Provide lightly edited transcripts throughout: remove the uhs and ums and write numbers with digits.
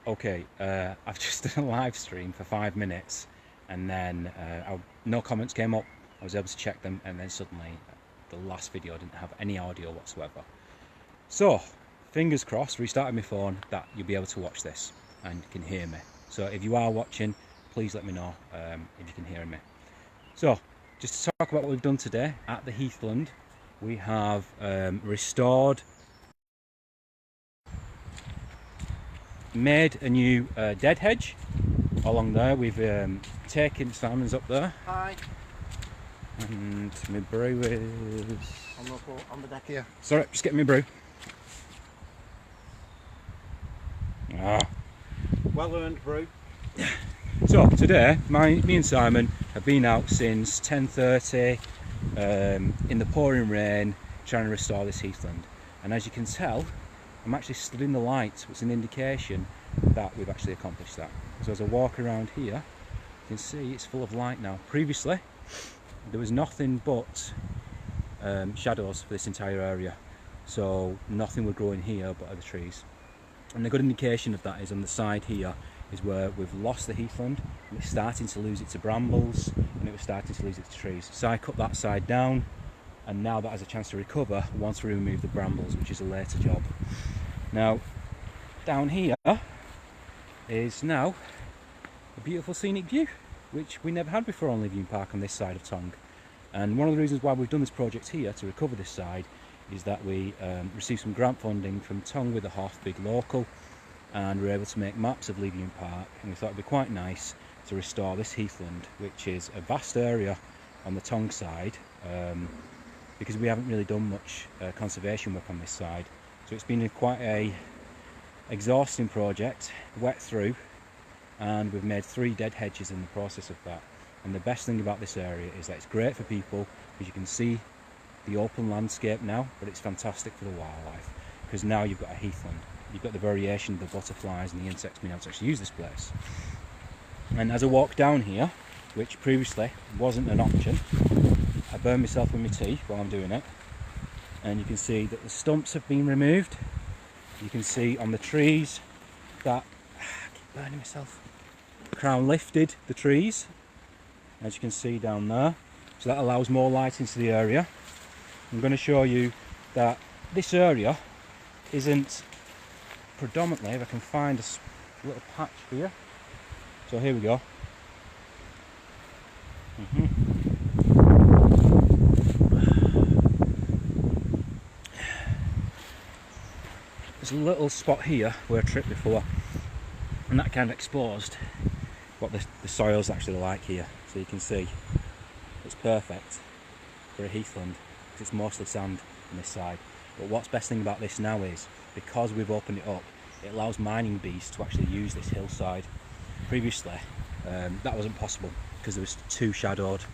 Okay, I've just done a live stream for 5 minutes, and then no comments came up. I was able to check them, and then suddenly the last video didn't have any audio whatsoever. So, fingers crossed, restarted my phone, that you'll be able to watch this and you can hear me. So if you are watching, please let me know if you can hear me. So, just to talk about what we've done today at the heathland, we have restored, made a new dead hedge along there. We've taken Simon's up there. Hi. And my brew is On the deck here. sorry, just getting my brew. Well earned brew. So today, me and Simon have been out since 10:30 in the pouring rain, trying to restore this heathland. And as you can tell, I'm actually stood in the light, which is an indication that we've actually accomplished that. So as I walk around here, you can see it's full of light now. Previously, there was nothing but shadows for this entire area, so nothing would grow in here but other trees. And a good indication of that is on the side here is where we've lost the heathland, and it's starting to lose its brambles, and it was starting to lose its trees. So I cut that side down, and now that has a chance to recover once we remove the brambles, which is a later job. Now, down here is now a beautiful scenic view, which we never had before on Leverhulme Park on this side of Tongue. And one of the reasons why we've done this project here to recover this side is that we received some grant funding from Tongue with the Hoff, big local, and we were able to make maps of Leverhulme Park, and we thought it'd be quite nice to restore this heathland, which is a vast area on the Tongue side, because we haven't really done much conservation work on this side. So it's been quite a exhausting project, wet through, and we've made 3 dead hedges in the process of that. And the best thing about this area is that it's great for people, because you can see the open landscape now, but it's fantastic for the wildlife, because now you've got a heathland. You've got the variation of the butterflies and the insects being able to actually use this place. And as I walk down here, which previously wasn't an option, I burn myself with my tea while I'm doing it, and you can see that the stumps have been removed. You can see on the trees that I keep burning myself. Crown lifted the trees, as you can see down there, so that allows more light into the area. I'm going to show you that this area isn't predominantly, if I can find a little patch here. So here we go. There's a little spot here where I tripped before, and that kind of exposed what the soil's actually like here. So you can see it's perfect for a heathland, because it's mostly sand on this side. But what's best thing about this now is, because we've opened it up, it allows mining bees to actually use this hillside. Previously, that wasn't possible because there was too overshadowed,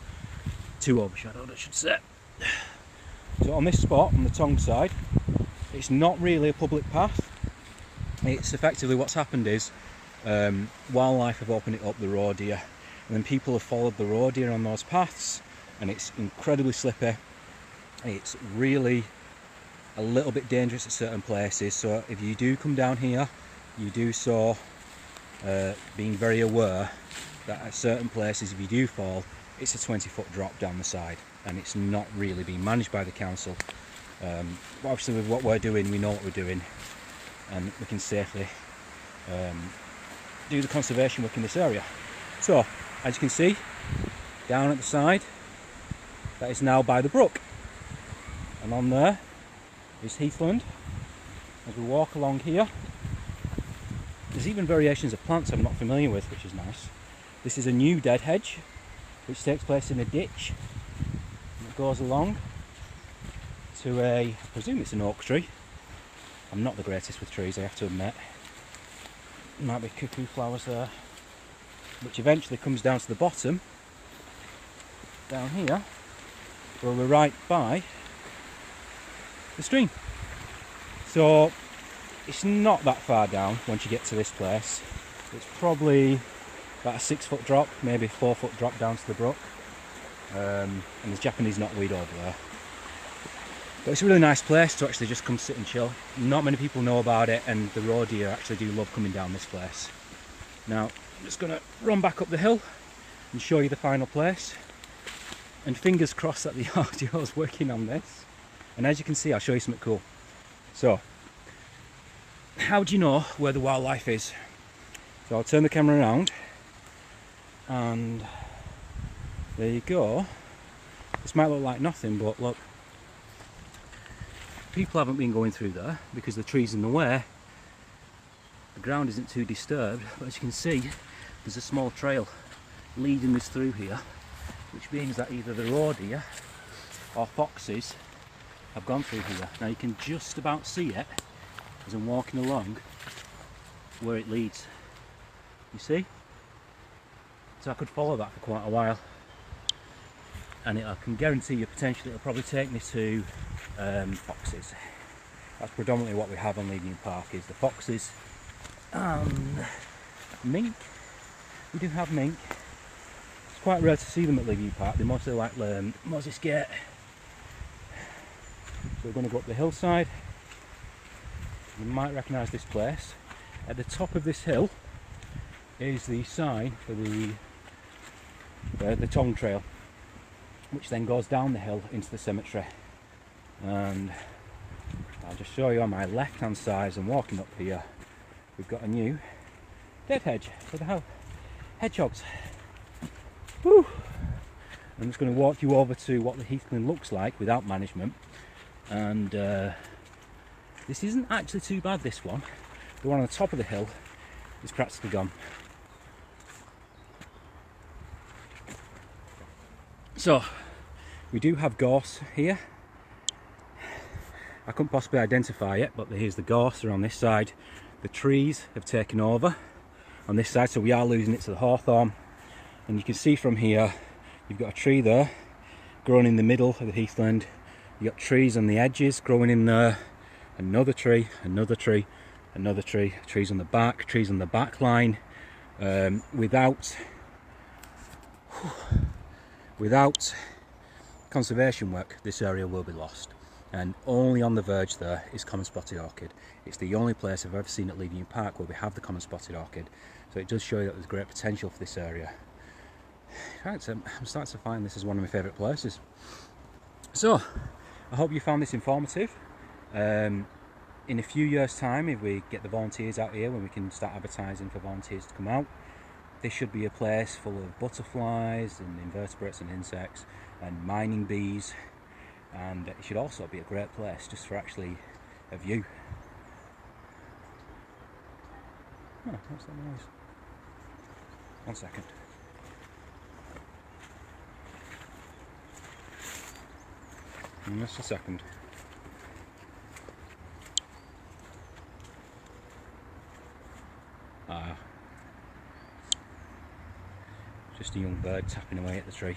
I should say. So on this spot, on the Tongue side, it's not really a public path. It's effectively what's happened is wildlife have opened it up, the road here, and then people have followed the road here on those paths, and it's incredibly slippy. It's really a little bit dangerous at certain places, so if you do come down here, you do so being very aware that at certain places, if you do fall, it's a 20-foot drop down the side, and it's not really being managed by the council. But obviously with what we're doing, we know what we're doing, and we can safely do the conservation work in this area. So as you can see down at the side, that is now by the brook, and on there is heathland. As we walk along here, there's even variations of plants I'm not familiar with, which is nice. This is a new dead hedge which takes place in a ditch, and it goes along to I presume it's an oak tree. I'm not the greatest with trees, I have to admit. There might be cuckoo flowers there, which eventually comes down to the bottom down here, where we're right by the stream. So it's not that far down once you get to this place. It's probably about a 6-foot drop, maybe a 4-foot drop down to the brook, and there's Japanese knotweed over there. But it's a really nice place to actually just come sit and chill. Not many people know about it, and the road deer actually do love coming down this place. Now, I'm just going to run back up the hill and show you the final place. And fingers crossed that the RDO's working on this. And as you can see, I'll show you something cool. So, how do you know where the wildlife is? So I'll turn the camera around, and there you go. This might look like nothing, but look. People haven't been going through there because the tree's in the way. The ground isn't too disturbed, but as you can see, there's a small trail leading us through here, which means that either the roe deer or foxes have gone through here. Now you can just about see it as I'm walking along where it leads. You see? So I could follow that for quite a while, and I can guarantee you potentially it'll probably take me to foxes. That's predominantly what we have on Leverhulme Park, is the foxes and mink. We do have mink. It's quite rare to see them at Leverhulme Park. They mostly like Moses Gate. So we're going to go up the hillside. You might recognise this place. At the top of this hill is the sign for the tongue trail, which then goes down the hill into the cemetery. And I'll just show you on my left hand side as I'm walking up here, we've got a new dead hedge for the hedgehogs. Woo! I'm just going to walk you over to what the heathland looks like without management, and this isn't actually too bad, this one. The one on the top of the hill is practically gone. So we do have gorse here. I couldn't possibly identify it, but here's the gorse. They're on this side. The trees have taken over on this side, so we are losing it to the hawthorn. And you can see from here, you've got a tree there growing in the middle of the heathland. You've got trees on the edges growing in there. Another tree, another tree, another tree. Trees on the back line. Without conservation work, this area will be lost. And only on the verge there is common spotted orchid. It's the only place I've ever seen at Leverhulme Park where we have the common spotted orchid. So it does show you that there's great potential for this area. I'm starting to find this is one of my favourite places. So, I hope you found this informative. In a few years' time, if we get the volunteers out here, when we can start advertising for volunteers to come out, this should be a place full of butterflies and invertebrates and insects and mining bees. And it should also be a great place just for actually a view. Oh, what's that noise? 1 second. Just a second. Just a young bird tapping away at the tree.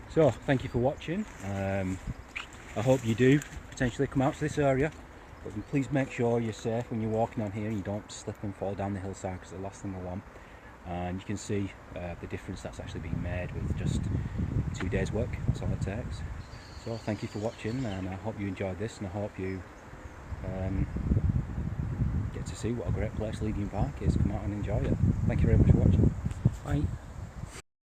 So, thank you for watching. I hope you do potentially come out to this area, but please make sure you're safe when you're walking on here and you don't slip and fall down the hillside, because it's the last thing I want. And you can see the difference that's actually being made with just 2 days work. That's all it takes. So thank you for watching, and I hope you enjoyed this, and I hope you get to see what a great place Leverhulme Park is. Come out and enjoy it. Thank you very much for watching.